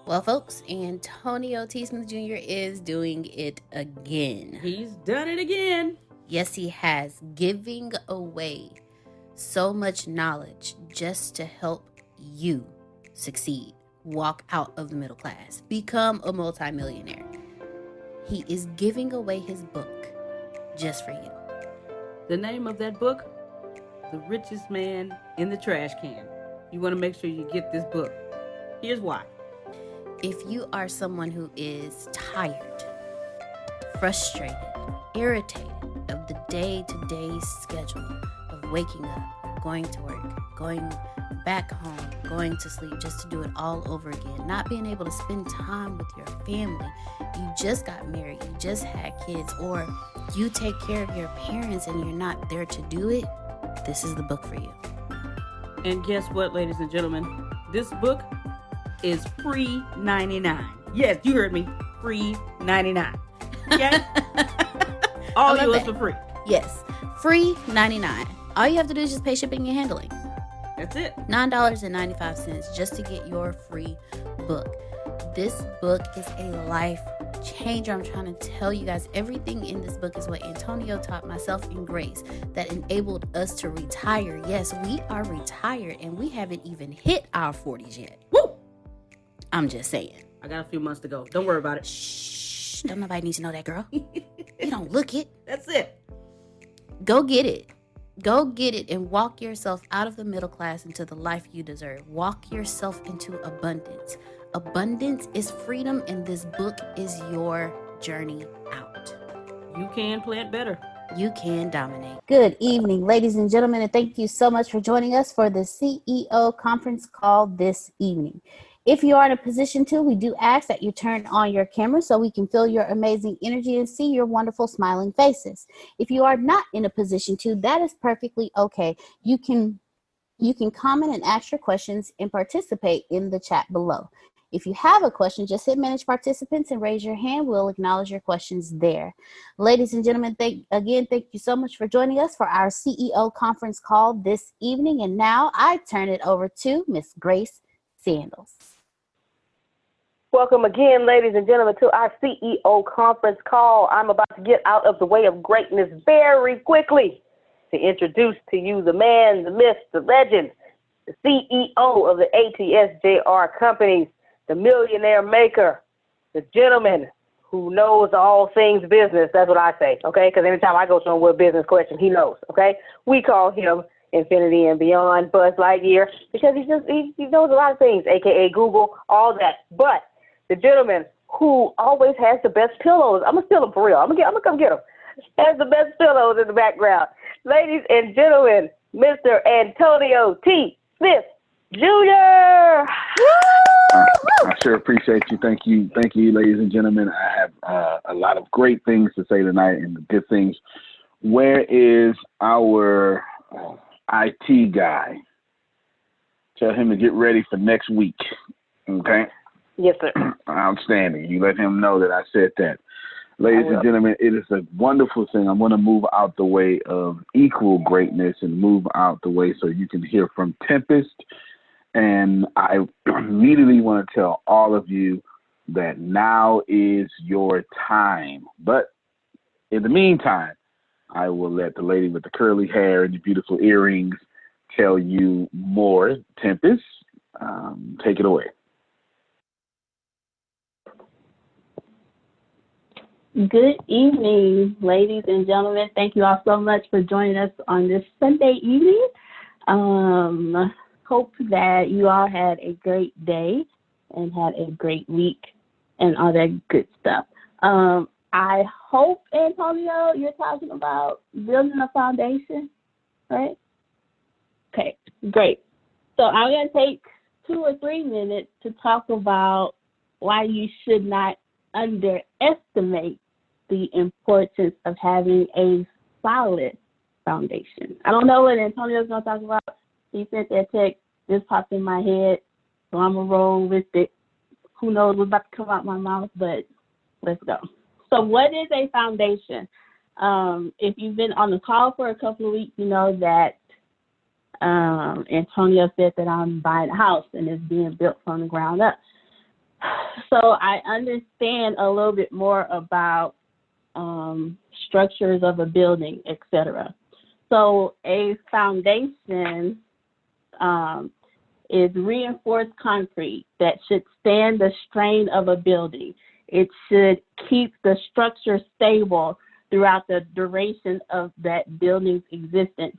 Well, folks, Antonio T. Smith Jr. is doing it again. He's done it again. Yes, he has. Giving away so much knowledge just to help you succeed. Walk out of the middle class. Become a multimillionaire. He is giving away his book just for you. The name of that book? The Richest Man in the Trash Can. You want to make sure you get this book. Here's why. If you are someone who is tired, frustrated, irritated of the day-to-day schedule of waking up, going to work, going back home, going to sleep just to do it all over again, not being able to spend time with your family, you just got married, you just had kids, or you take care of your parents and you're not there to do it, this is the book for you. And guess what, ladies and gentlemen? This book is free 99. Yes, you heard me. Free 99. Okay? All yours for free. Yes, free 99. All you have to do is just pay shipping and handling. That's it. $9.95 just to get your free book. This book is a life changer. I'm trying to tell you guys, everything in this book is what Antonio taught myself and Grace that enabled us to retire. Yes, we are retired and we haven't even hit our 40s yet. Woo! I'm just saying. I got a few months to go. Don't worry about it. Shh. Don't nobody need to know that, girl. You don't look it. That's it. Go get it. Go get it and walk yourself out of the middle class into the life you deserve. Walk yourself into abundance. Abundance is freedom, and this book is your journey out. You can plant better. You can dominate. Good evening, ladies and gentlemen, and thank you so much for joining us for the CEO conference call this evening. If you are in a position to, we do ask that you turn on your camera so we can feel your amazing energy and see your wonderful smiling faces. If you are not in a position to, that is perfectly okay. You can comment and ask your questions and participate in the chat below. If you have a question, just hit manage participants and raise your hand. We'll acknowledge your questions there. Ladies and gentlemen, thank you so much for joining us for our CEO conference call this evening. And now I turn it over to Miss Grace Sandals. Welcome again, ladies and gentlemen, to our CEO conference call. I'm about to get out of the way of greatness very quickly to introduce to you the man, the myth, the legend, the CEO of the ATSJR companies, the millionaire maker, the gentleman who knows all things business. That's what I say, okay? Because anytime I go to him with a business question, he knows, okay? We call him Infinity and Beyond, Buzz Lightyear, because he knows a lot of things, a.k.a. Google, all that. But the gentleman who always has the best pillows, I'm going to steal him for real. I'm going to come get him. Has the best pillows in the background. Ladies and gentlemen, Mr. Antonio T. Smith Jr. I sure appreciate you. Thank you, ladies and gentlemen. I have a lot of great things to say tonight and the good things. Where is our IT guy? Tell him to get ready for next week. Okay? Yes, sir. Outstanding. You let him know that I said that. Ladies and gentlemen, it is a wonderful thing. I'm going to move out the way of equal greatness and move out the way so you can hear from Tempest. And I immediately want to tell all of you that now is your time. But in the meantime, I will let the lady with the curly hair and the beautiful earrings tell you more. Tempest, take it away. Good evening, ladies and gentlemen. Thank you all so much for joining us on this Sunday evening. Hope that you all had a great day and had a great week and all that good stuff. I hope, Antonio, you're talking about building a foundation, right? Okay, great. So I'm going to take 2 or 3 minutes to talk about why you should not underestimate the importance of having a solid foundation. I don't know what Antonio's going to talk about. He sent that text, just popped in my head, so I'm going to roll with it. Who knows what's about to come out my mouth, but let's go. So what is a foundation? If you've been on the call for a couple of weeks, you know that Antonio said that I'm buying a house and it's being built from the ground up. So I understand a little bit more about structures of a building, etc. So a foundation is reinforced concrete that should stand the strain of a building. It should keep the structure stable throughout the duration of that building's existence.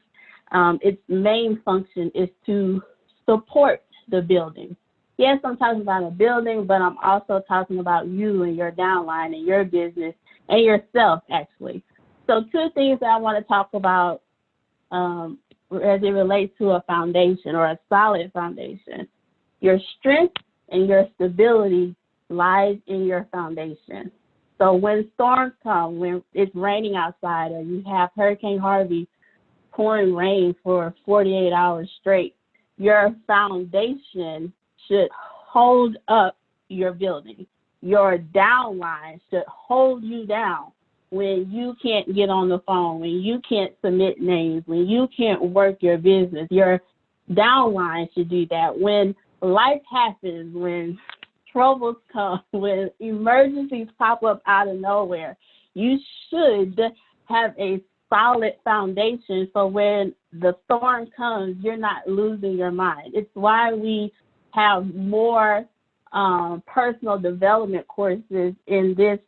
Its main function is to support the building. Yes, I'm talking about a building, but I'm also talking about you and your downline and your business and yourself, actually. So 2 things that I want to talk about as it relates to a foundation or a solid foundation. Your strength and your stability lies in your foundation. So when storms come, when it's raining outside or you have Hurricane Harvey pouring rain for 48 hours straight, your foundation should hold up your building. Your downline should hold you down when you can't get on the phone, when you can't submit names, when you can't work your business. Your downline should do that. When life happens, when troubles come, when emergencies pop up out of nowhere, you should have a solid foundation so when the storm comes, you're not losing your mind. It's why we have more personal development courses in this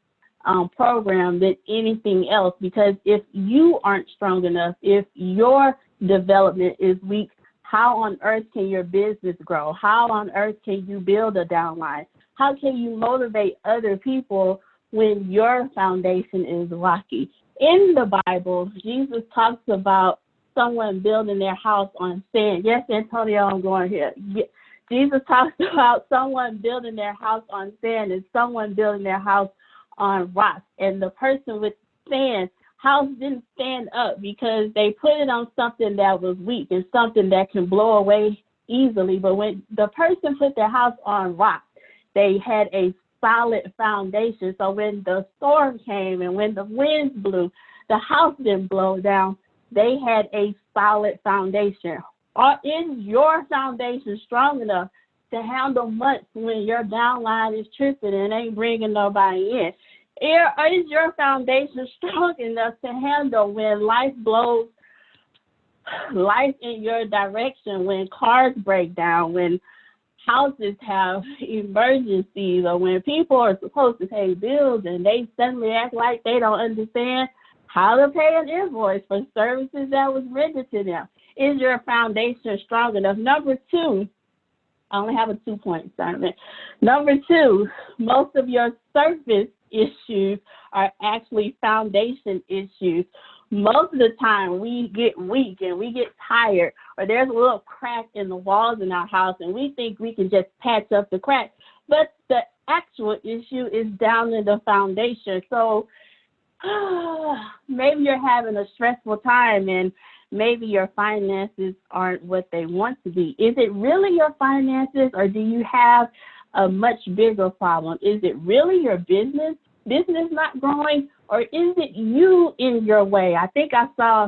program than anything else, because if you aren't strong enough, if your development is weak, how on earth can your business grow? How on earth can you build a downline? How can you motivate other people when your foundation is rocky? In the Bible, Jesus talks about someone building their house on sand. Yes, Antonio, I'm going here. Jesus talks about someone building their house on sand and someone building their house on rocks. And the person with sand, house didn't stand up because they put it on something that was weak and something that can blow away easily. But when the person put their house on rocks, they had a solid foundation. So when the storm came and when the winds blew, the house didn't blow down. They had a solid foundation. Is your foundation strong enough to handle months when your downline is tripping and ain't bringing nobody in? Is your foundation strong enough to handle when life blows life in your direction, when cars break down, when houses have emergencies, or when people are supposed to pay bills and they suddenly act like they don't understand how to pay an invoice for services that was rendered to them? Is your foundation strong enough? Number 2, I only have a 2-point assignment. Number 2, most of your surface issues are actually foundation issues. Most of the time we get weak and we get tired, or there's a little crack in the walls in our house and we think we can just patch up the crack. But the actual issue is down in the foundation. So maybe you're having a stressful time and maybe your finances aren't what they want to be. Is it really your finances, or do you have a much bigger problem? Is it really your business not growing, or is it you in your way? I think I saw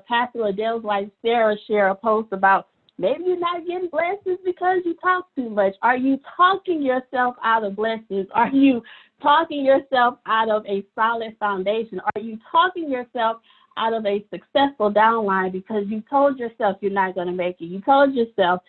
Pastor Adele's wife Sarah share a post about maybe you're not getting blessings because you talk too much. Are you talking yourself out of blessings? Are you talking yourself out of a solid foundation? Are you talking yourself out of a successful downline because you told yourself you're not going to make it? You told yourself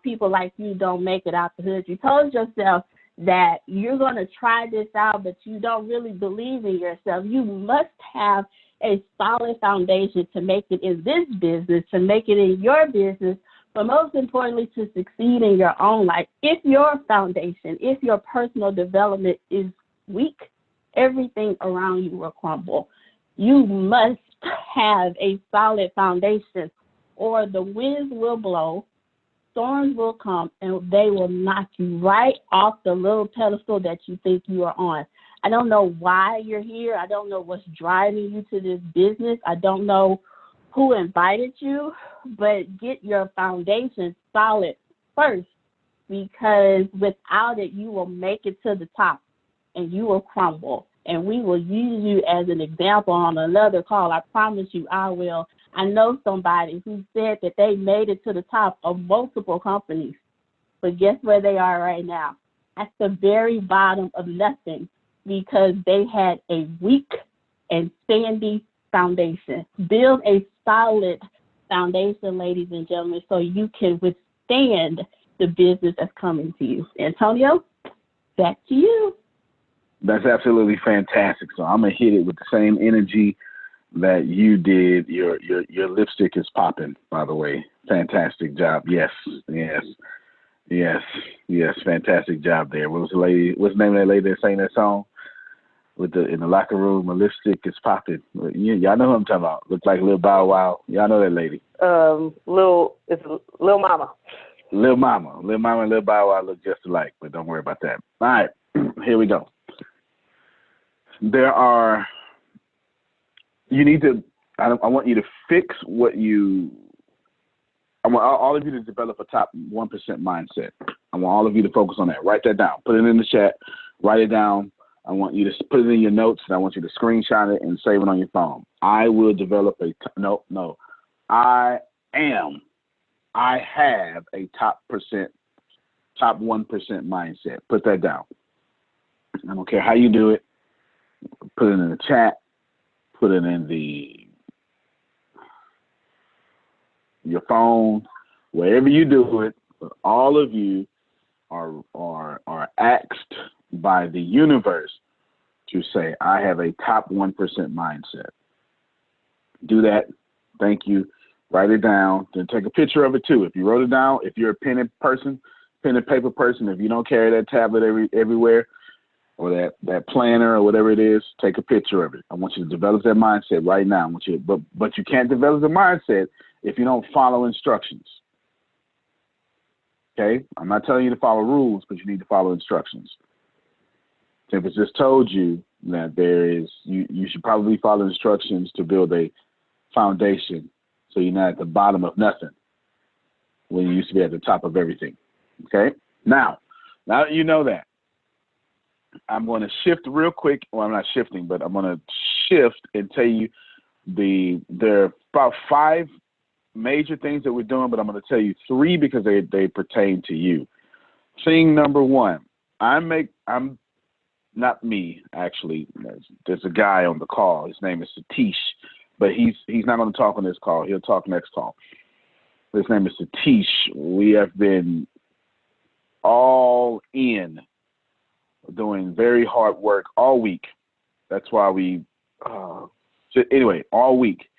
people like you don't make it out the hood. You told yourself that you're going to try this out, but you don't really believe in yourself. You must have a solid foundation to make it in this business, to make it in your business, but most importantly, to succeed in your own life. If your foundation, if your personal development is weak, everything around you will crumble. You must have a solid foundation, or the winds will blow, storms will come, and they will knock you right off the little pedestal that you think you are on. I don't know why you're here. I don't know what's driving you to this business. I don't know who invited you, but get your foundation solid first, because without it, you will make it to the top and you will crumble. And we will use you as an example on another call. I promise you I will. I know somebody who said that they made it to the top of multiple companies, but guess where they are right now? at the very bottom of nothing because they had a weak and sandy foundation. Build a solid foundation, ladies and gentlemen, so you can withstand the business that's coming to you. Antonio, back to you. That's absolutely fantastic. So I'm gonna hit it with the same energy that you did. Your lipstick is popping, by the way. Fantastic job. Yes. Fantastic job there. What was the lady? What's the name of that lady that sang that song? In the locker room, my lipstick is popping. Y'all know who I'm talking about. Looks like Lil Bow Wow. Y'all know that lady. It's Lil Mama. Lil Mama and Lil Bow Wow look just alike, but don't worry about that. All right, here we go. I want you to fix what I want all of you to develop a top 1% mindset. I want all of you to focus on that. Write that down. Put it in the chat. Write it down. I want you to put it in your notes, and I want you to screenshot it and save it on your phone. I will develop I have a top 1% mindset. Put that down. I don't care how you do it. Put it in the chat. Put it in your phone, wherever you do it. All of you are asked by the universe to say, I have a top 1% mindset. Do that. Thank you. Write it down. Then take a picture of it too. If you wrote it down, if you're a pen and paper person, if you don't carry that tablet everywhere, or that planner or whatever it is, take a picture of it. I want you to develop that mindset right now. But you can't develop the mindset if you don't follow instructions. Okay? I'm not telling you to follow rules, but you need to follow instructions. Tempest just told you that you should probably follow instructions to build a foundation so you're not at the bottom of nothing when you used to be at the top of everything. Okay? Now that you know that, I'm going to shift real quick. Well, I'm not shifting, but I'm going to shift and tell you there are about 5 major things that we're doing, but I'm going to tell you 3 because they pertain to you. Thing number 1, I'm not me, actually. There's a guy on the call. His name is Satish, but he's not going to talk on this call. He'll talk next call. His name is Satish. We have been all in, doing very hard work all week. That's why all week.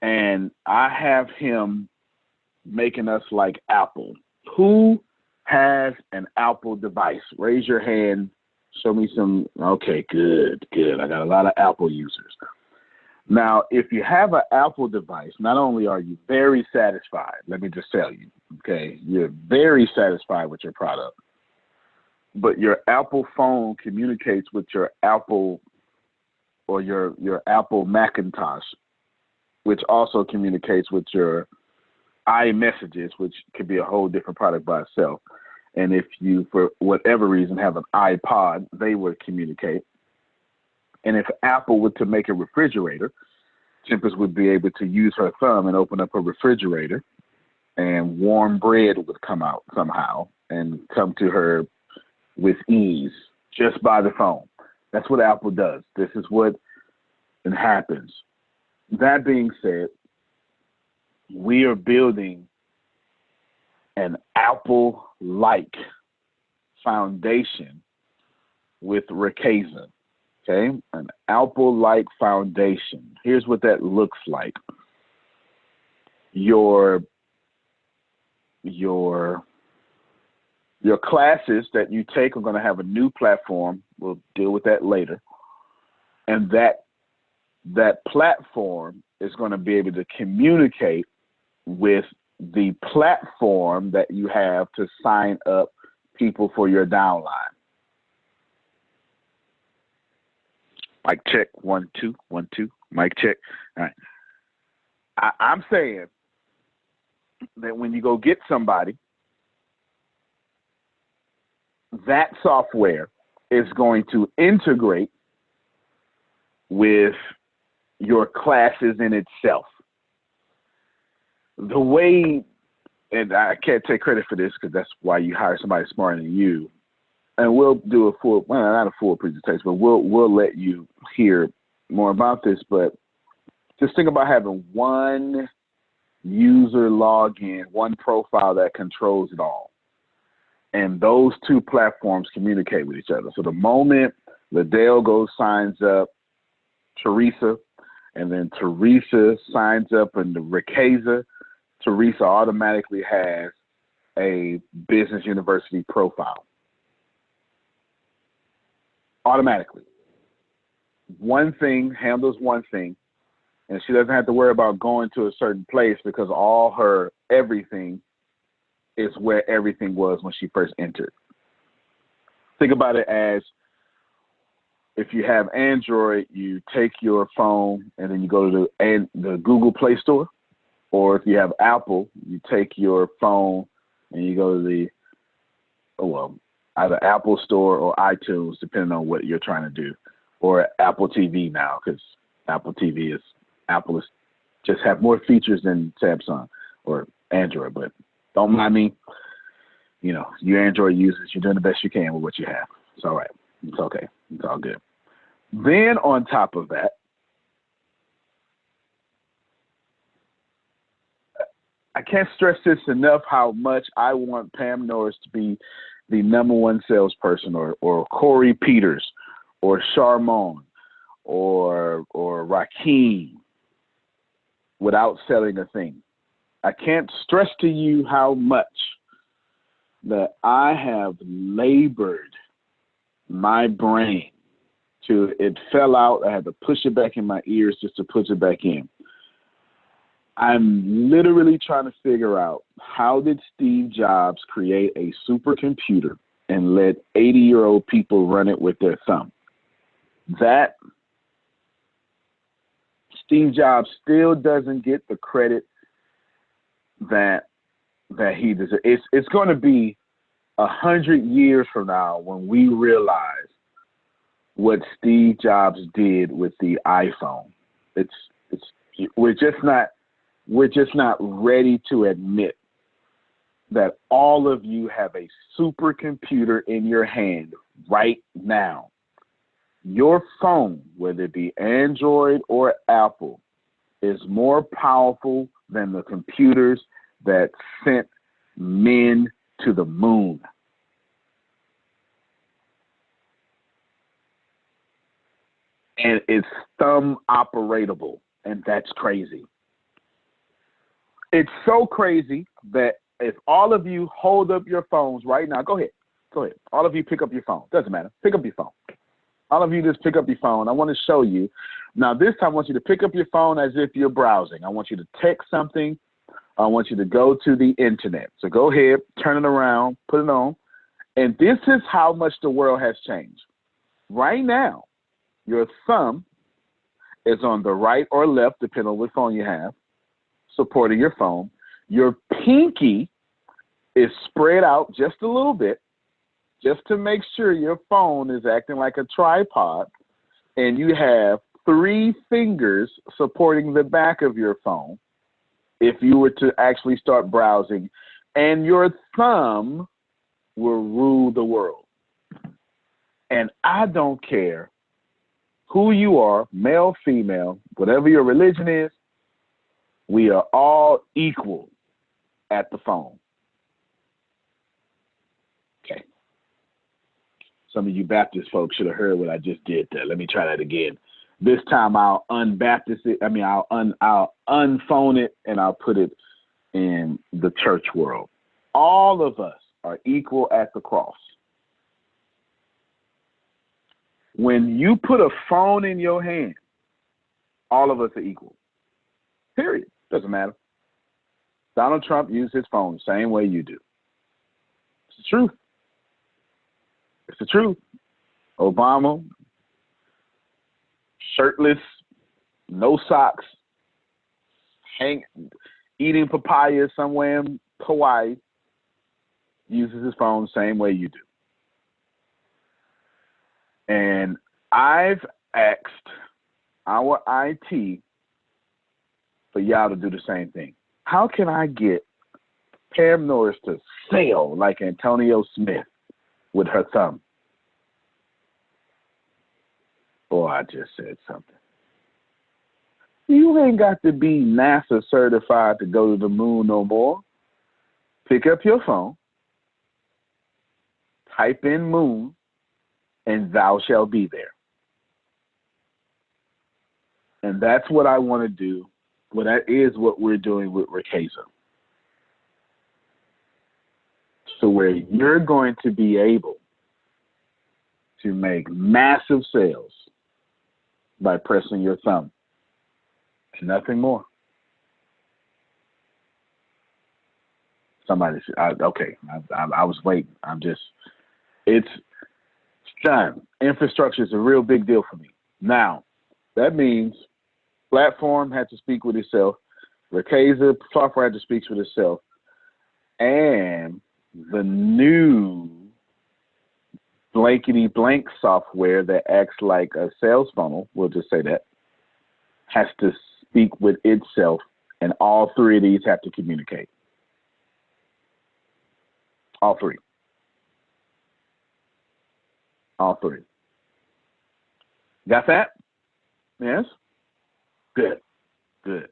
And I have him making us like Apple. Who has an Apple device? Raise your hand. Show me some. Okay, good. I got a lot of Apple users. Now, if you have an Apple device, not only are you very satisfied, let me just tell you, okay, you're very satisfied with your product, but your Apple phone communicates with your Apple or your Apple Macintosh, which also communicates with your iMessages, which could be a whole different product by itself. And if you, for whatever reason, have an iPod, they would communicate. And if Apple were to make a refrigerator, Tempest would be able to use her thumb and open up a refrigerator, and warm bread would come out somehow and come to her with ease just by the phone. That's what Apple does. This is what happens. That being said, we are building an Apple-like foundation with Richest. Okay, an Apple-like foundation. Here's what that looks like. Your classes that you take are going to have a new platform. We'll deal with that later. And that platform is going to be able to communicate with the platform that you have to sign up people for your downline. Mic check, 1 2 1 2. Mic check. All right. I'm saying that when you go get somebody, that software is going to integrate with your classes in itself. The way, and I can't take credit for this because that's why you hire somebody smarter than you, and we'll do a full, well, not a full presentation, but we'll let you hear more about this. But just think about having one user login, one profile that controls it all. And those two platforms communicate with each other. So the moment Liddell signs up Teresa, and then Teresa signs up in the Ricasa, Teresa automatically has a business university profile. Automatically. One thing handles one thing, and she doesn't have to worry about going to a certain place because all her everything is where everything was when she first entered. Think about it as if you have Android, you take your phone and then you go to the Google Play Store, or if you have Apple, you take your phone and you go to either Apple Store or iTunes, depending on what you're trying to do, or Apple TV now, because Apple is just have more features than Samsung or Android, but don't mind me. You know, you Android users, you're doing the best you can with what you have. It's all right. It's okay. It's all good. Then on top of that, I can't stress this enough how much I want Pam Norris to be the number one salesperson, or Corey Peters, or Charmon, or Rakeem, without selling a thing. I can't stress to you how much that I have labored my brain to it fell out. I had to push it back in my ears just to push it back in. I'm literally trying to figure out, how did Steve Jobs create a supercomputer and let 80-year-old people run it with their thumb? That Steve Jobs still doesn't get the credit that he deserves. It's going to be 100 years from now when we realize what Steve Jobs did with the iPhone. We're just not ready to admit that all of you have a supercomputer in your hand right now. Your phone, whether it be Android or Apple, is more powerful than the computers that sent men to the moon. And it's thumb operatable, and that's crazy. It's so crazy that if all of you hold up your phones right now, go ahead. All of you pick up your phone. Doesn't matter. Pick up your phone. All of you just pick up your phone. I want to show you. Now, this time I want you to pick up your phone as if you're browsing. I want you to text something. I want you to go to the internet. So go ahead, turn it around, put it on. And this is how much the world has changed. Right now, your thumb is on the right or left, depending on what phone you have, supporting your phone. Your pinky is spread out just a little bit, just to make sure your phone is acting like a tripod, and you have 3 fingers supporting the back of your phone if you were to actually start browsing, and your thumb will rule the world. And I don't care who you are, male, female, whatever your religion is, we are all equal at the phone. Okay. Some of you Baptist folks should have heard what I just did there. Let me try that again. This time I'll unbaptist it. I'll unphone it, and I'll put it in the church world. All of us are equal at the cross. When you put a phone in your hand, all of us are equal. Period. Doesn't matter. Donald Trump used his phone the same way you do. It's the truth. It's the truth. Obama, shirtless, no socks, eating papaya somewhere in Hawaii, uses his phone the same way you do. And I've asked our IT for y'all to do the same thing. How can I get Pam Norris to sail like Antonio Smith with her thumb? Boy, I just said something. You ain't got to be NASA certified to go to the moon no more. Pick up your phone, type in moon, and thou shalt be there. And that's what I want to do. Well, that is what we're doing with Richest. So where you're going to be able to make massive sales by pressing your thumb. Nothing more. Somebody said, okay, I was waiting. It's done. Infrastructure is a real big deal for me. Now, that means platform had to speak with itself. Richest software had to speak with itself. And the new blankety blank software that acts like a sales funnel, we'll just say that, has to speak with itself, and all three of these have to communicate. All three. All three. Got that? Yes? Good. Good.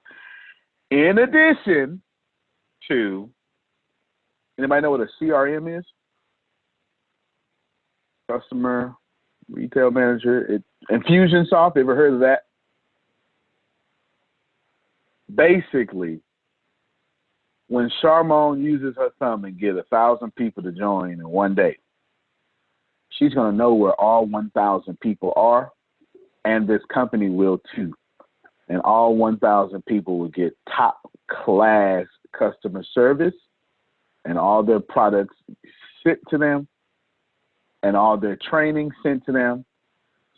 In addition to, anybody know what a CRM is? Customer Retail Manager. Infusionsoft, ever heard of that? Basically, when Charmone uses her thumb and get 1,000 people to join in one day, she's going to know where all 1,000 people are, and this company will too. And all 1,000 people will get top-class customer service, and all their products sent to them, and all their training sent to them,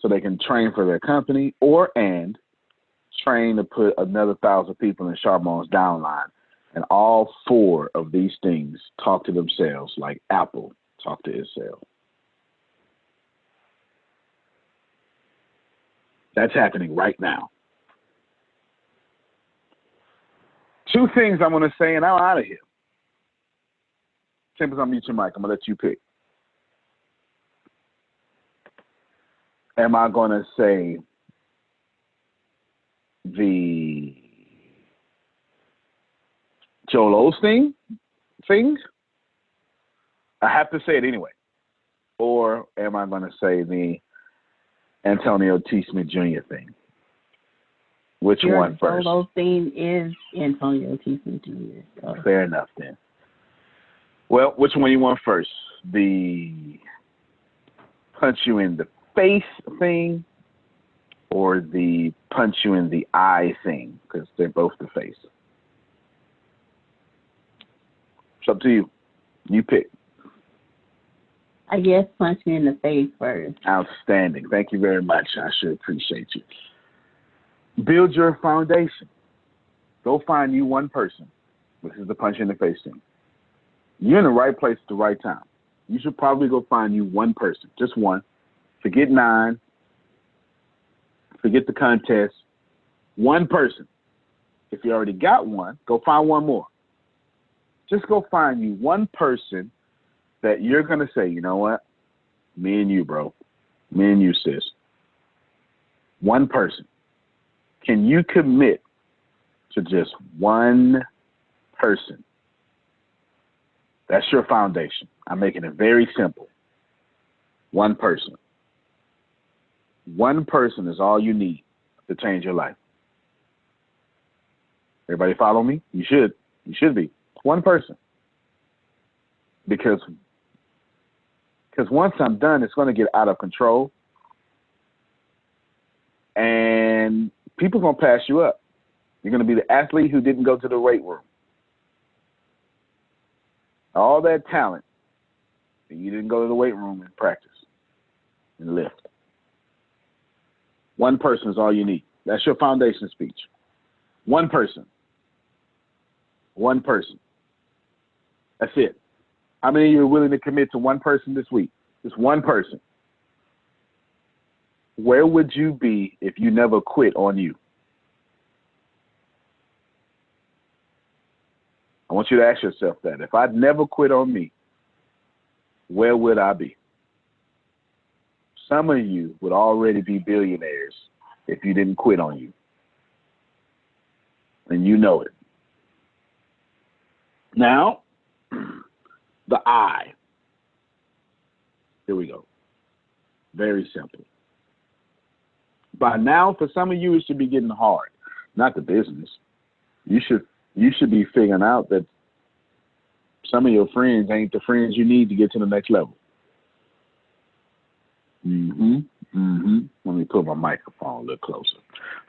so they can train for their company and train to put another 1,000 people in Charmone's downline. And all four of these things talk to themselves like Apple talk to itself. That's happening right now. Two things I'm going to say, and I'm out of here. Simple as I'm mute your mic. I'm going to let you pick. Am I going to say the Joel Osteen thing? I have to say it anyway. Or am I going to say the Antonio T. Smith Jr. thing? Which one first? Joel Osteen is Antonio T. Smith Jr. So. Fair enough then. Well, which one you want first? The punch you in the face thing, or the punch you in the eye thing? Because they're both the face. It's up to you. You pick. I guess punch me in the face first. Outstanding. Thank you very much. I sure appreciate you. Build your foundation. Go find you one person. This is the punch in the face thing. You're in the right place at the right time. You should probably go find you one person, just one. Forget 9. Forget the contest. One person. If you already got one, go find one more. Just go find you one person that you're going to say, you know what? Me and you, bro. Me and you, sis. One person. Can you commit to just one person? That's your foundation. I'm making it very simple. One person. One person is all you need to change your life. Everybody follow me? You should. You should be. One person. Because once I'm done, it's going to get out of control. And people are going to pass you up. You're going to be the athlete who didn't go to the weight room. All that talent, and you didn't go to the weight room and practice and lift. One person is all you need. That's your foundation speech. One person. One person. That's it. How many of you are willing to commit to one person this week? Just one person. Where would you be if you never quit on you? I want you to ask yourself that. If I'd never quit on me, where would I be? Some of you would already be billionaires if you didn't quit on you. And you know it. Now, the I. Here we go. Very simple. By now, for some of you, it should be getting hard. Not the business. You should be figuring out that some of your friends ain't the friends you need to get to the next level. Let me put my microphone a little closer.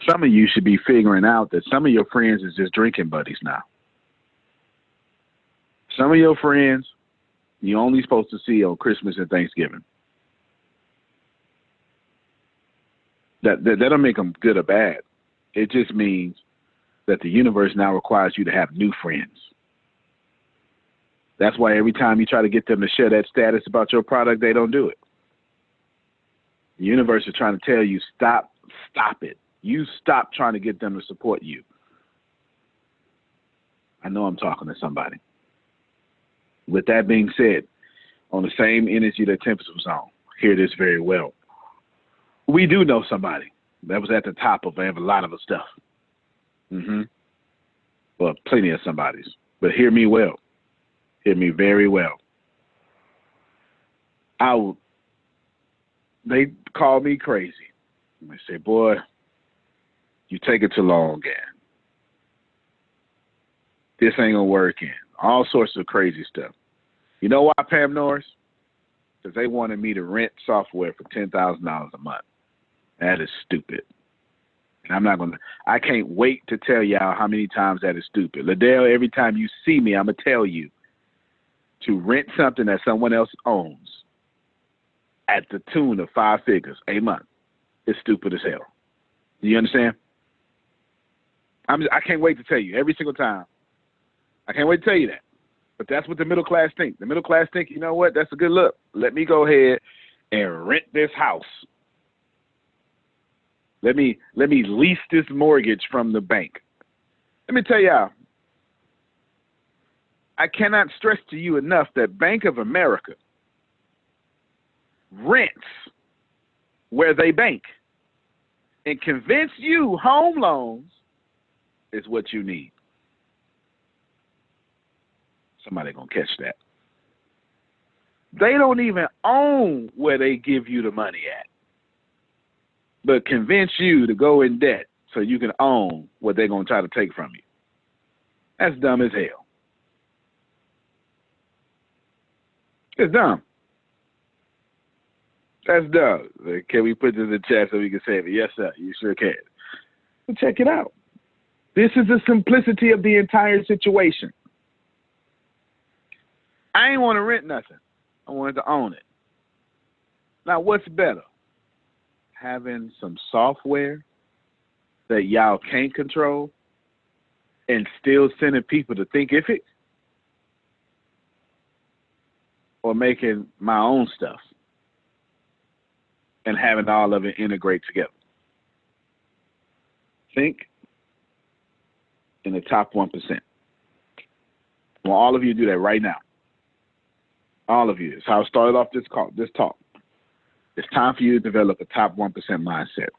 Some of you should be figuring out that some of your friends is just drinking buddies now. Some of your friends you're only supposed to see on Christmas and Thanksgiving. That don't make them good or bad. It just means that the universe now requires you to have new friends. That's why every time you try to get them to share that status about your product, they don't do it. The universe is trying to tell you, stop it. You stop trying to get them to support you. I know I'm talking to somebody. With that being said, on the same energy that Tempest was on, hear this very well. We do know somebody that was at the top of a lot of the stuff. Well, plenty of somebodies. But hear me well. Hear me very well. They call me crazy. And they say, boy, you take it too long, again. This ain't gonna work in. All sorts of crazy stuff. You know why, Pam Norris? Because they wanted me to rent software for $10,000 a month. That is stupid. And I can't wait to tell y'all how many times that is stupid. Liddell, every time you see me, I'm going to tell you to rent something that someone else owns at the tune of 5 figures a month is stupid as hell. Do you understand? I can't wait to tell you every single time. I can't wait to tell you that. But that's what the middle class think. The middle class think, you know what? That's a good look. Let me go ahead and rent this house. Let me lease this mortgage from the bank. Let me tell y'all, I cannot stress to you enough that Bank of America rents where they bank and convince you home loans is what you need. Somebody gonna catch that. They don't even own where they give you the money at, but convince you to go in debt so you can own what they're gonna try to take from you. That's dumb as hell. It's dumb. That's dumb. Can we put this in the chat so we can save it? Yes, sir. You sure can. So check it out. This is the simplicity of the entire situation. I ain't want to rent nothing. I wanted to own it. Now, what's better? Having some software that y'all can't control and still sending people to think if it, or making my own stuff and having all of it integrate together. Think in the top 1%. Well, all of you do that right now. All of you. It's how I started off this talk. It's time for you to develop a top 1% mindset.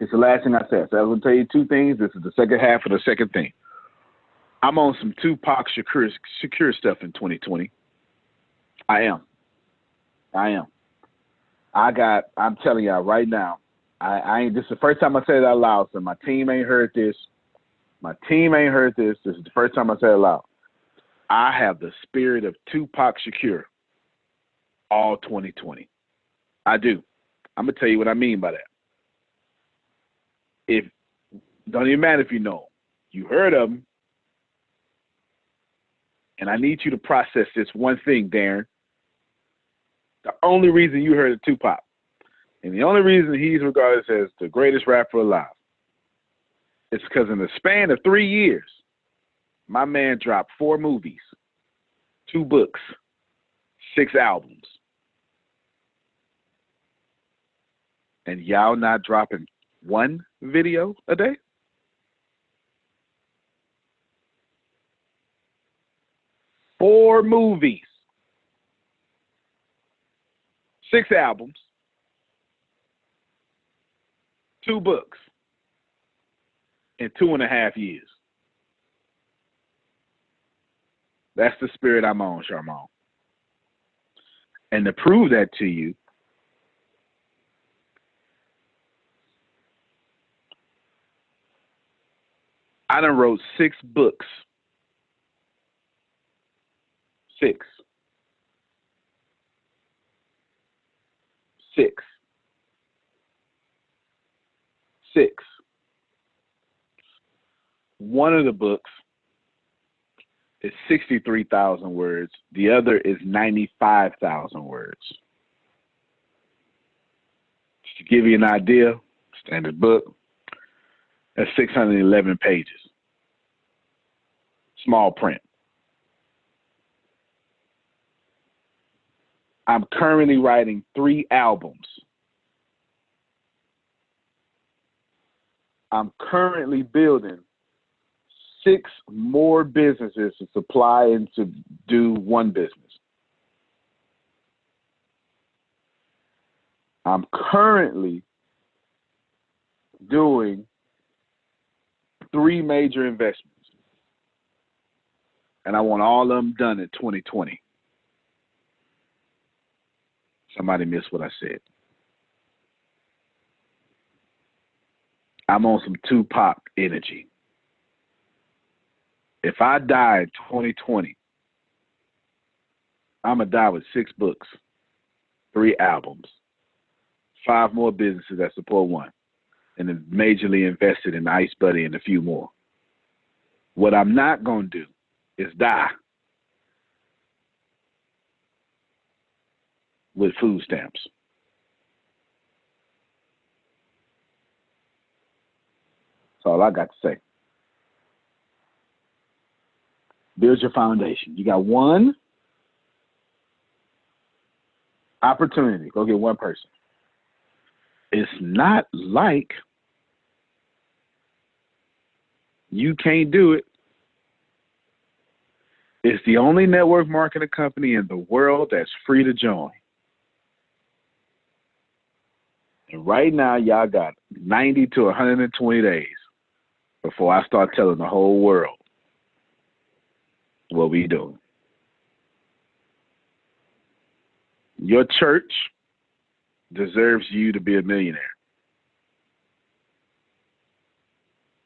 It's the last thing I said. So I was going to tell you 2 things. This is the second half of the second thing. I'm on some Tupac Shakur stuff in 2020. I am. I'm telling y'all right now, this is the first time I said it out loud, so my team ain't heard this. This is the first time I said it out loud. I have the spirit of Tupac Shakur all 2020. I do. I'm going to tell you what I mean by that. Don't even matter if you know him. You heard of him. And I need you to process this one thing, Darren. The only reason you heard of Tupac, and the only reason he's regarded as the greatest rapper alive, is because in the span of 3 years, my man dropped 4 movies, 2 books, 6 albums. And y'all not dropping 1 video a day? Four movies, 6 albums, 2 books in 2.5 years. That's the spirit I'm on, Charmon. And to prove that to you, I done wrote 6 books. 6. 6. 6. One of the books is 63,000 words. The other is 95,000 words. Just to give you an idea, standard book, that's 611 pages. Small print. I'm currently writing 3 albums. I'm currently building 6 more businesses to supply and to do one business. I'm currently doing 3 major investments. And I want all of them done in 2020. Somebody missed what I said. I'm on some Tupac energy. If I die in 2020, I'm going to die with 6 books, 3 albums, 5 more businesses that support one, and then majorly invested in Ice Buddy and a few more. What I'm not going to do is die with food stamps. That's all I got to say. Build your foundation. You got one opportunity. Go get one person. It's not like you can't do it. It's the only network marketing company in the world that's free to join. And right now, y'all got 90 to 120 days before I start telling the whole world what we doing. Your church deserves you to be a millionaire.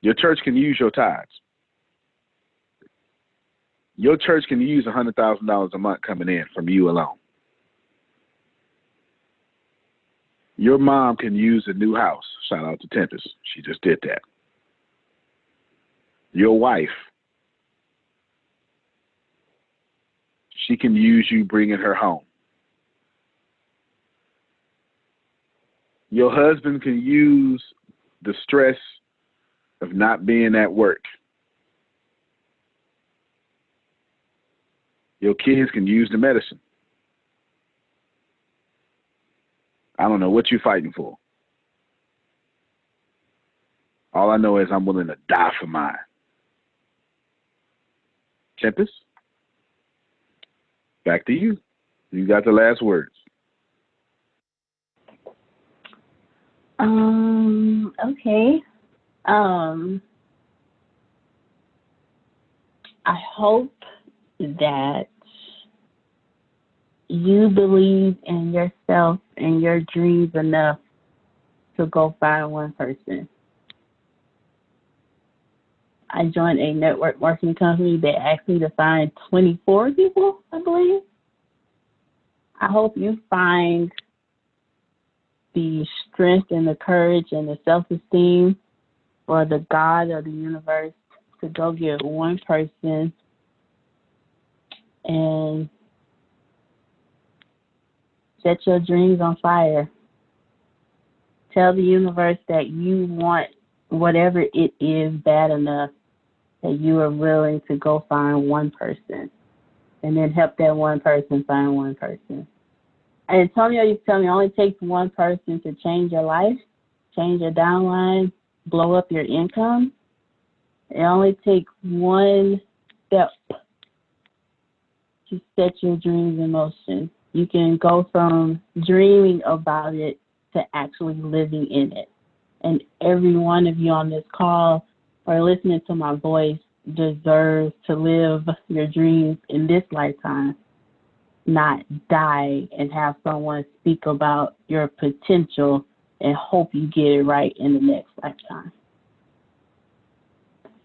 Your church can use your tithes. Your church can use $100,000 a month coming in from you alone. Your mom can use a new house. Shout out to Tempest. She just did that. Your wife, she can use you bringing her home. Your husband can use the stress of not being at work. Your kids can use the medicine. I don't know what you're fighting for. All I know is I'm willing to die for mine. Tempest, back to you. You got the last words. Okay. I hope that you believe in yourself and your dreams enough to go find one person. I joined a network marketing company that asked me to find 24 people, I believe. I hope you find the strength and the courage and the self-esteem for the God of the universe to go get one person and set your dreams on fire. Tell the universe that you want whatever it is bad enough that you are willing to go find one person and then help that one person find one person. And Antonio used to tell me it only takes one person to change your life, change your downline, blow up your income. It only takes one step to set your dreams in motion. You can go from dreaming about it to actually living in it. And every one of you on this call or listening to my voice deserves to live your dreams in this lifetime, not die and have someone speak about your potential and hope you get it right in the next lifetime.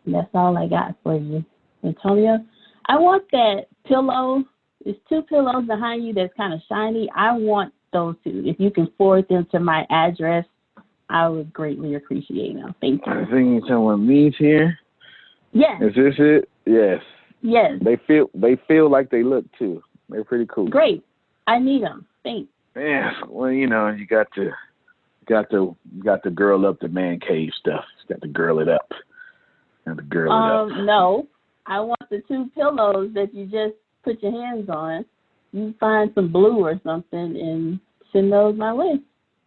And that's all I got for you, Antonio. I want that pillow. There's 2 pillows behind you that's kind of shiny. I want those 2. If you can forward them to my address, I would greatly appreciate them. Thank you. I think someone leaves here. Yes. Is this it? Yes. Yes. They feel like they look too. They're pretty cool. Great. I need them. Thanks. Yeah. Well, you got to girl up the man cave stuff. You got to girl it up. No. I want the 2 pillows that you just put your hands on. You find some blue or something and send those my way.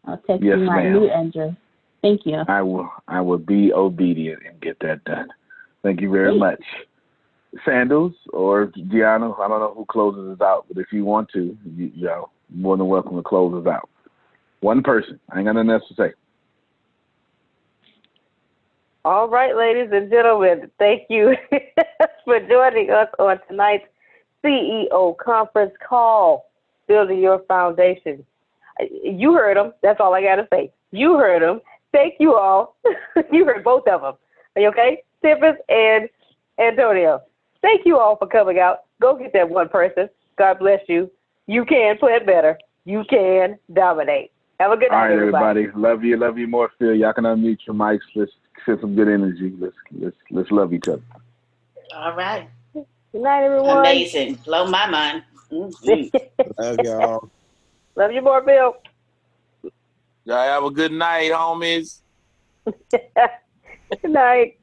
I'll text you my new address. Thank you. I will be obedient and get that done. Thank you very much. Sandals or Gianna, I don't know who closes us out, but if you want to, you're more than welcome to close us out. One person. I ain't got nothing else to say. All right, ladies and gentlemen, thank you for joining us on tonight's CEO conference call, Building Your Foundation. You heard them. That's all I got to say. You heard them. Thank you all. You heard both of them. Are you okay? Tiffus and Antonio. Thank you all for coming out. Go get that one person. God bless you. You can play it better. You can dominate. Have a good night, everybody. Love you. Love you more, Phil. Y'all can unmute your mics. Let's send some good energy. Let's love each other. All right. Good night, everyone. Amazing. Blow my mind. Love y'all. Love you more, Bill. Y'all have a good night, homies. Good night.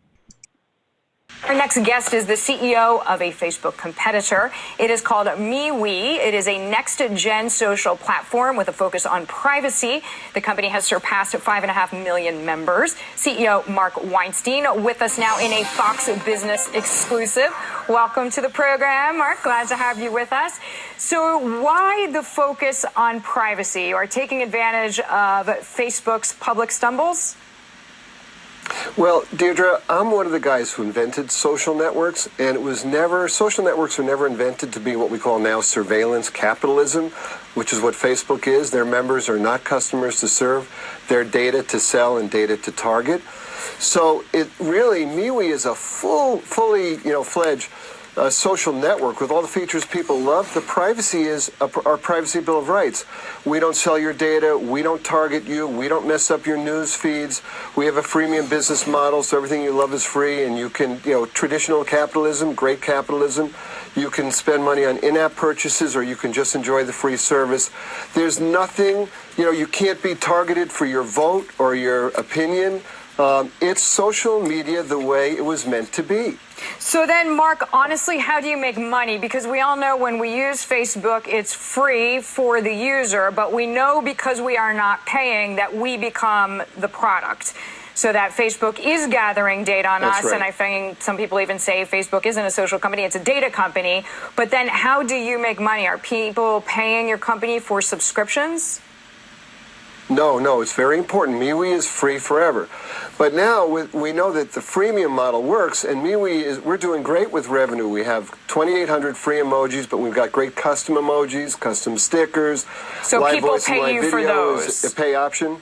Our next guest is the CEO of a Facebook competitor. It is called MeWe. It is a next-gen social platform with a focus on privacy. The company has surpassed 5.5 million members. CEO Mark Weinstein with us now in a Fox Business exclusive. Welcome to the program, Mark. Glad to have you with us. So why the focus on privacy? You are taking advantage of Facebook's public stumbles? Well, Deirdre, I'm one of the guys who invented social networks, and social networks were never invented to be what we call now surveillance capitalism, which is what Facebook is. Their members are not customers to serve. They're data to sell and data to target. So it really, MeWe is a fully fledged social network with all the features people love. The privacy is our Privacy Bill of Rights. We don't sell your data. We don't target you. We don't mess up your news feeds. We have a freemium business model, so everything you love is free, and you can, traditional capitalism, great capitalism. You can spend money on in-app purchases, or you can just enjoy the free service. There's nothing, you can't be targeted for your vote or your opinion. It's social media the way it was meant to be. So then, Mark, honestly, how do you make money? Because we all know when we use Facebook, it's free for the user, but we know because we are not paying that we become the product. So that Facebook is gathering data on us, and I think some people even say Facebook isn't a social company, it's a data company. But then how do you make money? Are people paying your company for subscriptions? No, it's very important. MeWe is free forever. But now we know that the freemium model works, and we're doing great with revenue. We have 2,800 free emojis, but we've got great custom emojis, custom stickers. So live people voice pay and live you video for those? is a pay option.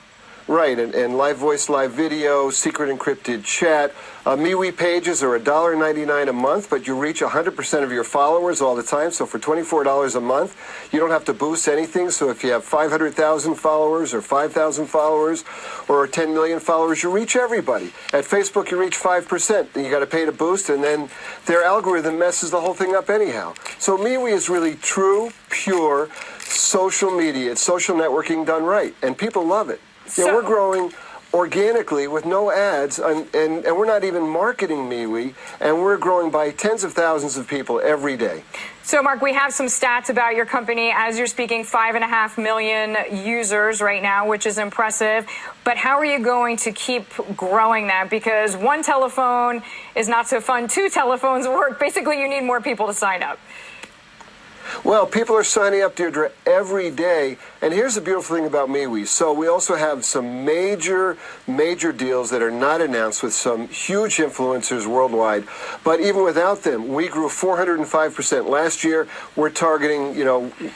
Right, and live voice, live video, secret encrypted chat. MeWe pages are $1.99 a month, but you reach 100% of your followers all the time. So for $24 a month, you don't have to boost anything. So if you have 500,000 followers or 5,000 followers or 10 million followers, you reach everybody. At Facebook, you reach 5%. Then you got to pay to boost, and then their algorithm messes the whole thing up anyhow. So MeWe is really true, pure social media. It's social networking done right, and people love it. We're growing organically with no ads, and we're not even marketing MeWe, and we're growing by tens of thousands of people every day. So, Mark, we have some stats about your company. As you're speaking, 5.5 million users right now, which is impressive. But how are you going to keep growing that? Because one telephone is not so fun. 2 telephones work. Basically, you need more people to sign up. Well, people are signing up, Deirdre, every day. And here's the beautiful thing about MeWe. So we also have some major deals that are not announced with some huge influencers worldwide. But even without them, we grew 405% last year. We're targeting,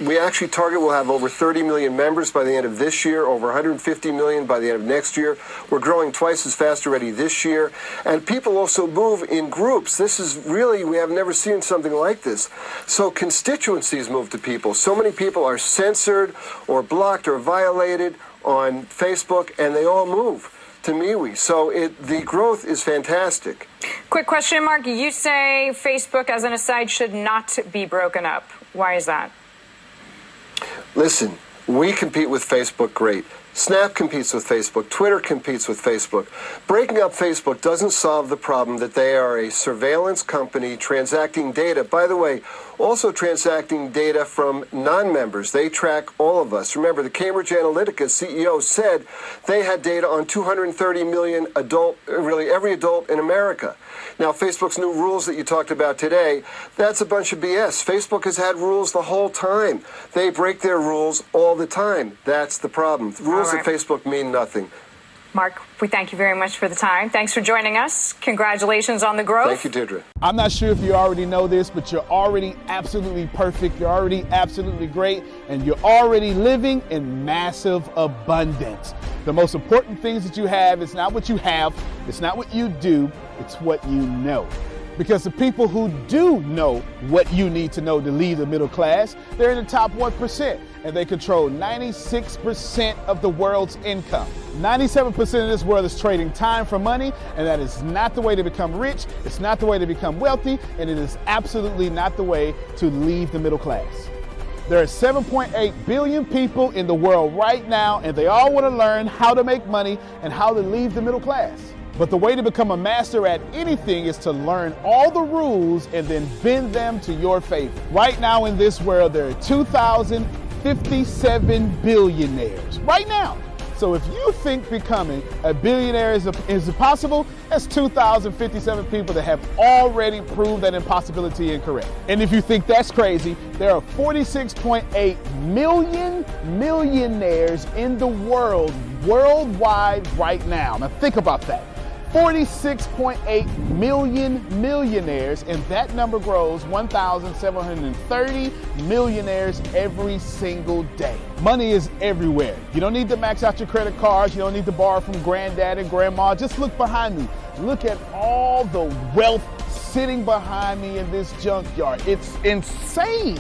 we actually target we'll have over 30 million members by the end of this year, over 150 million by the end of next year. We're growing twice as fast already this year. And people also move in groups. This is really, we have never seen something like this. So constituencies move to people. So many people are censored or blocked or violated on Facebook, and they all move to MeWe. So the growth is fantastic. Quick question, Mark. You say Facebook, as an aside, should not be broken up. Why is that? Listen, we compete with Facebook great. Snap competes with Facebook. Twitter competes with Facebook. Breaking up Facebook doesn't solve the problem that they are a surveillance company transacting data. By the way, also transacting data from non-members. They track all of us. Remember, the Cambridge Analytica CEO said they had data on 230 million every adult in America. Now, Facebook's new rules that you talked about today, that's a bunch of BS. Facebook has had rules the whole time. They break their rules all the time. That's the problem. Rules at Facebook mean nothing. Mark, we thank you very much for the time. Thanks for joining us. Congratulations on the growth. Thank you, Deirdre. I'm not sure if you already know this, but you're already absolutely perfect. You're already absolutely great, and you're already living in massive abundance. The most important things that you have is not what you have, it's not what you do, it's what you know. Because the people who do know what you need to know to lead the middle class, they're in the top 1%, and they control 96% of the world's income. 97% of this world is trading time for money, and that is not the way to become rich, it's not the way to become wealthy, and it is absolutely not the way to leave the middle class. There are 7.8 billion people in the world right now, and they all want to learn how to make money and how to leave the middle class. But the way to become a master at anything is to learn all the rules and then bend them to your favor. Right now in this world, there are 2,057 billionaires. Right now. So if you think becoming a billionaire is impossible, that's 2,057 people that have already proved that impossibility incorrect. And if you think that's crazy, there are 46.8 million millionaires in the world, worldwide right now. Now think about that. 46.8 million millionaires, and that number grows 1,730 millionaires every single day. Money is everywhere. You don't need to max out your credit cards. You don't need to borrow from granddad and grandma. Just look behind me. Look at all the wealth sitting behind me in this junkyard. It's insane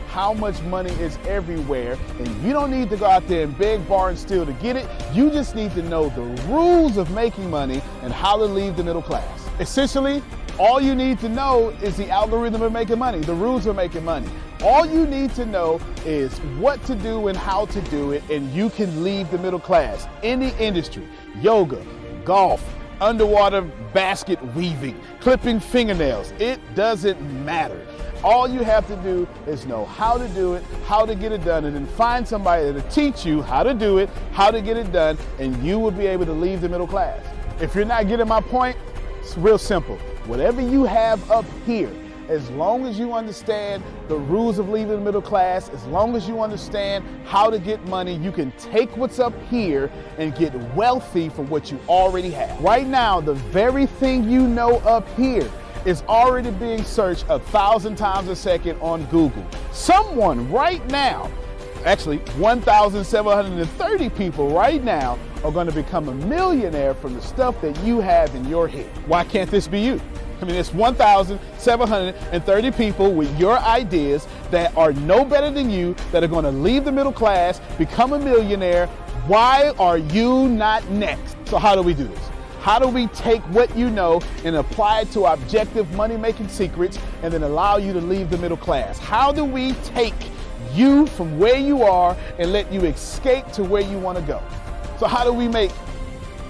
how much money is everywhere, and you don't need to go out there and beg, borrow, and steal to get it. You just need to know the rules of making money and how to leave the middle class. Essentially, all you need to know is the algorithm of making money, the rules of making money. All you need to know is what to do and how to do it, and you can leave the middle class. Any industry, yoga, golf, underwater basket weaving, clipping fingernails, it doesn't matter. All you have to do is know how to do it, how to get it done, and then find somebody to teach you how to do it, how to get it done, and you will be able to leave the middle class. If you're not getting my point, it's real simple. Whatever you have up here, as long as you understand the rules of leaving the middle class, as long as you understand how to get money, you can take what's up here and get wealthy from what you already have. Right now, the very thing you know up here is already being searched 1,000 times a second on Google. Someone right now, actually 1,730 people right now are going to become a millionaire from the stuff that you have in your head. Why can't this be you? I mean, it's 1,730 people with your ideas that are no better than you, that are going to leave the middle class, become a millionaire. Why are you not next? So how do we do this? How do we take what you know and apply it to objective money-making secrets and then allow you to leave the middle class? How do we take you from where you are and let you escape to where you want to go? So how do we make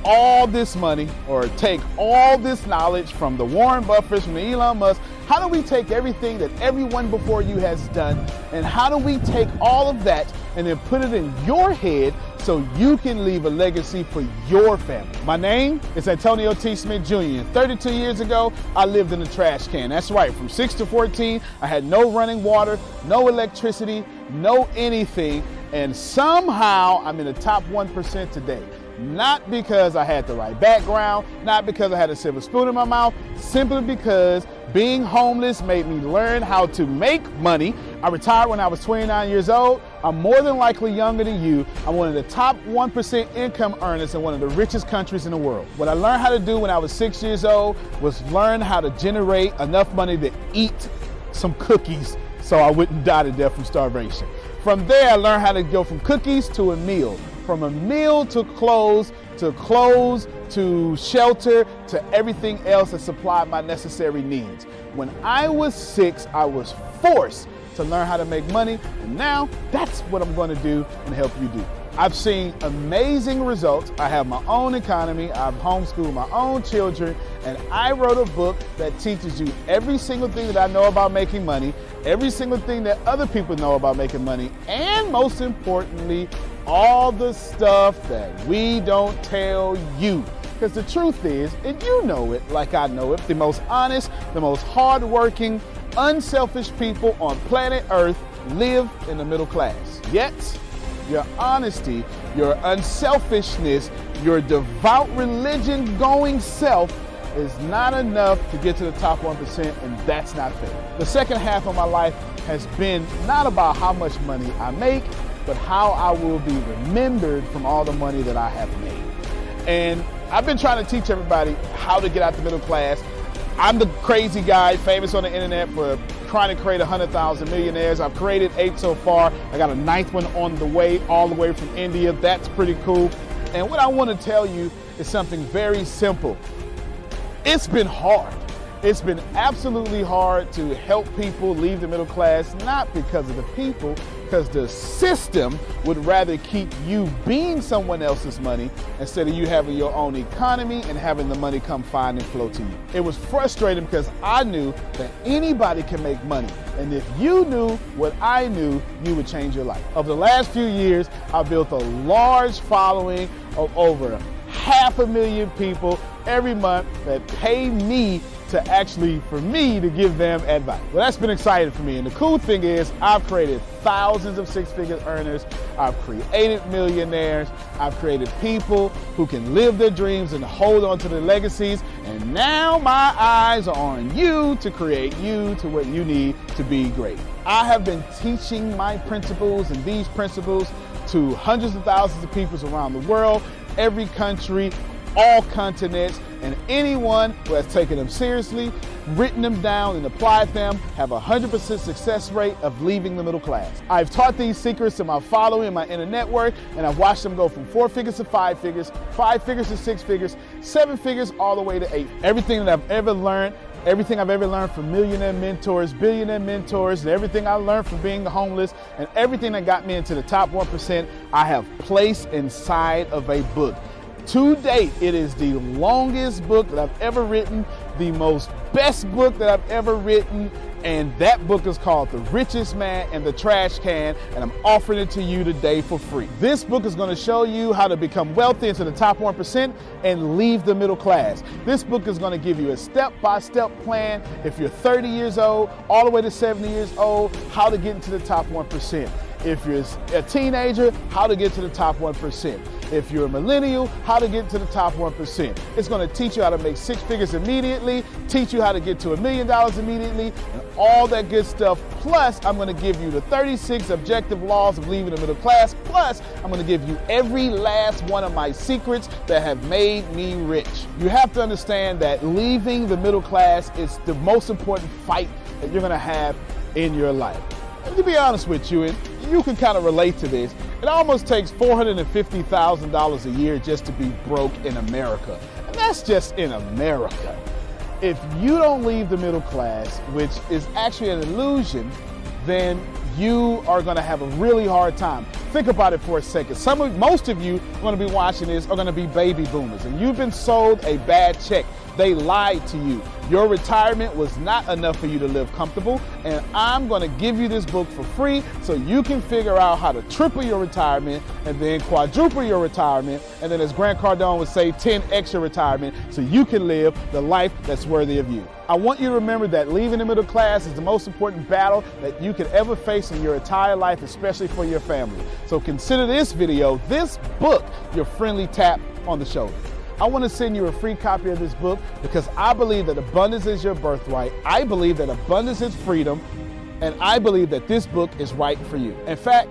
all this money or take all this knowledge from the Warren Buffetts, from the Elon Musk, How do we take everything that everyone before you has done, and how do we take all of that and then put it in your head so you can leave a legacy for your family? My name is Antonio T. Smith Jr. 32 years ago, I lived in a trash can. That's right, from 6 to 14, I had no running water, no electricity, no anything, and somehow I'm in the top 1% today. Not because I had the right background, not because I had a silver spoon in my mouth, simply because being homeless made me learn how to make money. I retired when I was 29 years old. I'm more than likely younger than you. I'm one of the top 1% income earners in one of the richest countries in the world. What I learned how to do when I was 6 years old was learn how to generate enough money to eat some cookies so I wouldn't die to death from starvation. From there, I learned how to go from cookies to a meal. From a meal to clothes to shelter to everything else that supplied my necessary needs. When I was 6, I was forced to learn how to make money, and now that's what I'm going to do and help you do. I've seen amazing results. I have my own economy. I've homeschooled my own children, and I wrote a book that teaches you every single thing that I know about making money, every single thing that other people know about making money, and most importantly, all the stuff that we don't tell you. Because the truth is, and you know it like I know it, the most honest, the most hardworking, unselfish people on planet Earth live in the middle class. Yet, your honesty, your unselfishness, your devout religion-going self is not enough to get to the top 1%, and that's not fair. The second half of my life has been not about how much money I make, but how I will be remembered from all the money that I have made. And I've been trying to teach everybody how to get out the middle class. I'm the crazy guy, famous on the internet for trying to create 100,000 millionaires. I've created 8 so far. I got a 9th one on the way, all the way from India. That's pretty cool. And what I want to tell you is something very simple. It's been hard. It's been absolutely hard to help people leave the middle class, not because of the people, because the system would rather keep you being someone else's money instead of you having your own economy and having the money come find and flow to you. It was frustrating because I knew that anybody can make money. And if you knew what I knew, you would change your life. Over the last few years, I've built a large following of over 500,000 people every month that pay me for me to give them advice. Well, that's been exciting for me. And the cool thing is I've created thousands of six-figure earners. I've created millionaires. I've created people who can live their dreams and hold on to their legacies. And now my eyes are on you to create you to what you need to be great. I have been teaching my principles and these principles to hundreds of thousands of people around the world, every country, all continents, and anyone who has taken them seriously, written them down, and applied them have a 100% success rate of leaving the middle class. I've taught these secrets to my following and my inner network, and I've watched them go from 4 figures to 5 figures, 5 figures to 6 figures, 7 figures, all the way to 8. Everything that I've ever learned from millionaire mentors, billionaire mentors, and everything I learned from being homeless, and everything that got me into the top 1%, I have placed inside of a book. To date, it is the longest book that I've ever written, the most best book that I've ever written, and that book is called The Richest Man in the Trash Can, and I'm offering it to you today for free. This book is going to show you how to become wealthy into the top 1% and leave the middle class. This book is going to give you a step-by-step plan if you're 30 years old, all the way to 70 years old, how to get into the top 1%. If you're a teenager, how to get to the top 1%. If you're a millennial, how to get to the top 1%. It's going to teach you how to make 6 figures immediately, teach you how to get to $1 million immediately, and all that good stuff. Plus, I'm going to give you the 36 objective laws of leaving the middle class. Plus, I'm going to give you every last one of my secrets that have made me rich. You have to understand that leaving the middle class is the most important fight that you're going to have in your life. And to be honest with you, and you can kind of relate to this, it almost takes $450,000 a year just to be broke in America. And that's just in America. If you don't leave the middle class, which is actually an illusion, then you are going to have a really hard time. Think about it for a second. Most of you going to be watching this are going to be baby boomers, and you've been sold a bad check. They lied to you. Your retirement was not enough for you to live comfortable, and I'm going to give you this book for free so you can figure out how to triple your retirement and then quadruple your retirement, and then, as Grant Cardone would say, 10x your retirement so you can live the life that's worthy of you. I want you to remember that leaving the middle class is the most important battle that you could ever face in your entire life, especially for your family. So consider this video, this book, your friendly tap on the shoulder. I want to send you a free copy of this book because I believe that abundance is your birthright. I believe that abundance is freedom, and I believe that this book is right for you. In fact,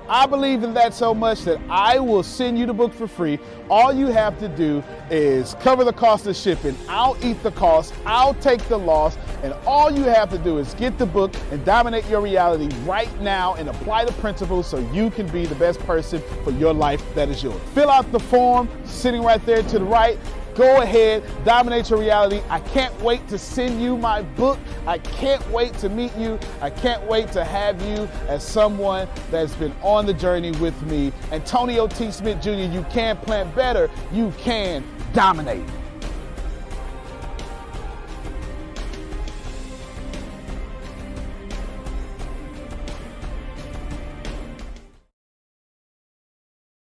I believe in that so much that I will send you the book for free. All you have to do is cover the cost of shipping. I'll eat the cost. I'll take the loss. And all you have to do is get the book and dominate your reality right now and apply the principles so you can be the best person for your life that is yours. Fill out the form sitting right there to the right. Go ahead, dominate your reality. I can't wait to send you my book. I can't wait to meet you. I can't wait to have you as someone that's been on the journey with me. Antonio T. Smith Jr., you can plan better. You can dominate.